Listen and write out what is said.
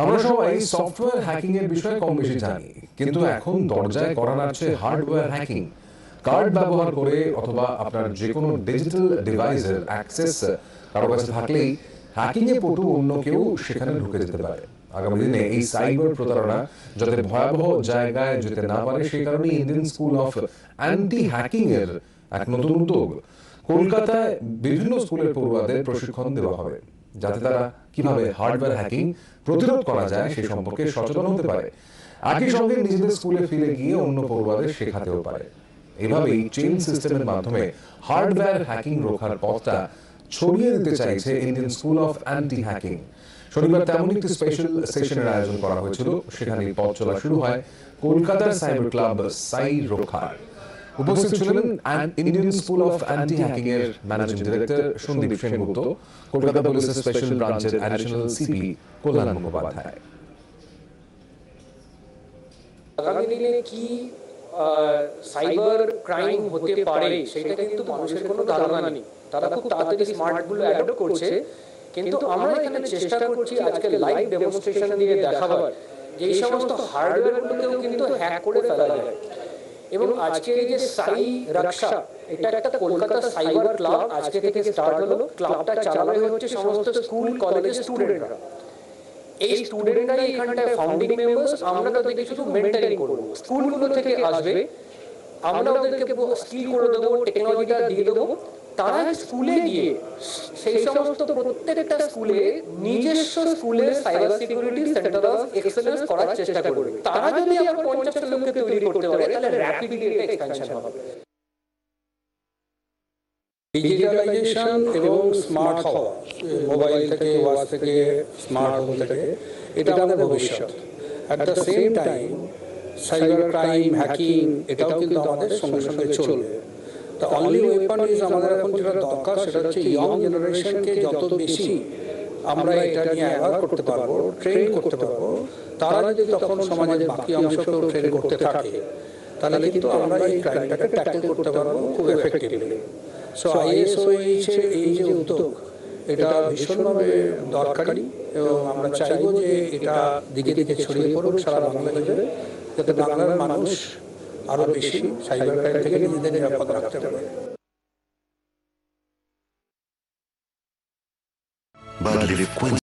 আমরা সবাই software hacking এর বিষয়ে কম বেশি জানি, কিন্তু এখন দরজায় করা নাড়ছে হার্ডওয়্যার হ্যাকিং। কার্ড ব্যবহার করে অথবা আপনার যে কোনো ডিজিটাল ডিভাইসের অ্যাক্সেস কারো কাছে থাকলেই হ্যাকিং এ পটু অন্য কেউ সেখানে ঢুকে যেতে পারে। আগামী দিনে এই সাইবার প্রতারণা যাতে ভয়াবহ জায়গায় যেতে না পারে, সেই কারণে Indian school of anti hacking এর এক নতুন উদ্যোগ। কলকাতায় বিভিন্ন স্কুলের পড়ুয়াদের প্রশিক্ষণ দেওয়া হবে, যাতে তারা কিভাবে হার্ডওয়্যার হ্যাকিং প্রতিরোধ করা যায় সে সম্পর্কে সচেতন হতে পারে, একই সঙ্গে নিজেদের স্কুলে ফিরে গিয়ে অন্য পড়ুয়াদের শেখাতেও পারে। এভাবেই চেইন সিস্টেমের মাধ্যমে হার্ডওয়্যার হ্যাকিং রোখার পথটা ছড়িয়ে দিতে চাইছে Indian school of anti hacking. শনিবার তেমন একটি স্পেশাল সেশনের আয়োজন করা হয়েছিল। সেখানে পথ চলা শুরু হয় কলকাতার সাইবার ক্লাব CYRAKSHA-র। উপস্থিত ছিলেন Indian school of anti hacking এর ম্যানেজিং ডিরেক্টর সন্দীপ সেনগুপ্ত, কলকাতা পুলিশের স্পেশাল ব্রাঞ্চের অ্যাডিশনাল সিপি কল্যাণ মুখোপাধ্যায়। আগামী দিনে কি সাইবার ক্রাইম হতে পারে সেটা কিন্তু মানুষের কোনো ধারণা নেই। তারা খুব তাড়াতাড়ি স্মার্টগুলো অ্যাডপ্ট করছে, কিন্তু আমরা এখানে চেষ্টা করছি আজকে লাইভ ডেমনস্ট্রেশন দিয়ে দেখাবার যে এই সমস্ত হার্ডওয়্যারগুলোকেও কিন্তু হ্যাক করে ফেলা যায়। এবং আজকে এই যে CYRAKSHA, এটা একটা কলকাতা সাইবার ক্লাব আজকে থেকে স্টার্ট হলো। ক্লাবটা চালানো হচ্ছে সমস্ত স্কুল কলেজের স্টুডেন্টরা। এই স্টুডেন্টরাই এখানটায় ফাউন্ডিং মেম্বার্স। আমরা তাদেরকে শুধু মেন্টরিং করবো, স্কুলগুলো থেকে আসবে, আমরা ওদেরকে স্কিল করে দেবো, টেকনোলজিটা দিয়ে দেবো। তারা স্কুলে গিয়ে সেই সমস্ত প্রত্যেকটা স্কুলে নিজস্ব স্কুলের cyber security centre of excellence করার চেষ্টা করবে। তারা যদি আবার 50টা লোককে তৈরি করতে পারে, তাহলে র্যাপিডলি এটা এক্সপ্যানশন হবে। ডিজিটালাইজেশন এবং স্মার্ট হওয়া, মোবাইল থেকে ওয়াচ থেকে স্মার্ট হোম থেকে, এটা আমাদের ভবিষ্যৎ। At the same time cyber crime, hacking এটাও কিন্তু আমাদের সঙ্গে সঙ্গে চলবে। দ্য অনলি ওয়েপন ইজ, আমাদের এখন যেটা দরকার সেটা হচ্ছে ইয়ং জেনারেশনকে যত বেশি আমরা এটা নিয়ে অ্যাওয়ার করতে পারবো, ট্রেন করতে পারবো, তারা যদি তখন সমাজের বাকি অংশকেও ট্রেন করতে থাকে, তাহলে কিন্তু আমরা এই ক্রাইমটাকে ট্যাকেল করতে পারবো খুব এফেক্টিভলি। সো ISOEH এই যে উদ্যোগ, এটা ভীষণভাবে দরকারি এবং আমরা চাইবো যে এটা দিকে দিকে ছড়িয়ে পড়ুক সারা বাংলাদেশে, যাতে বাংলার মানুষ আরো বেশি সাইবার ক্রাইম থেকে নিজেদের নিরাপদ রাখতে পারে।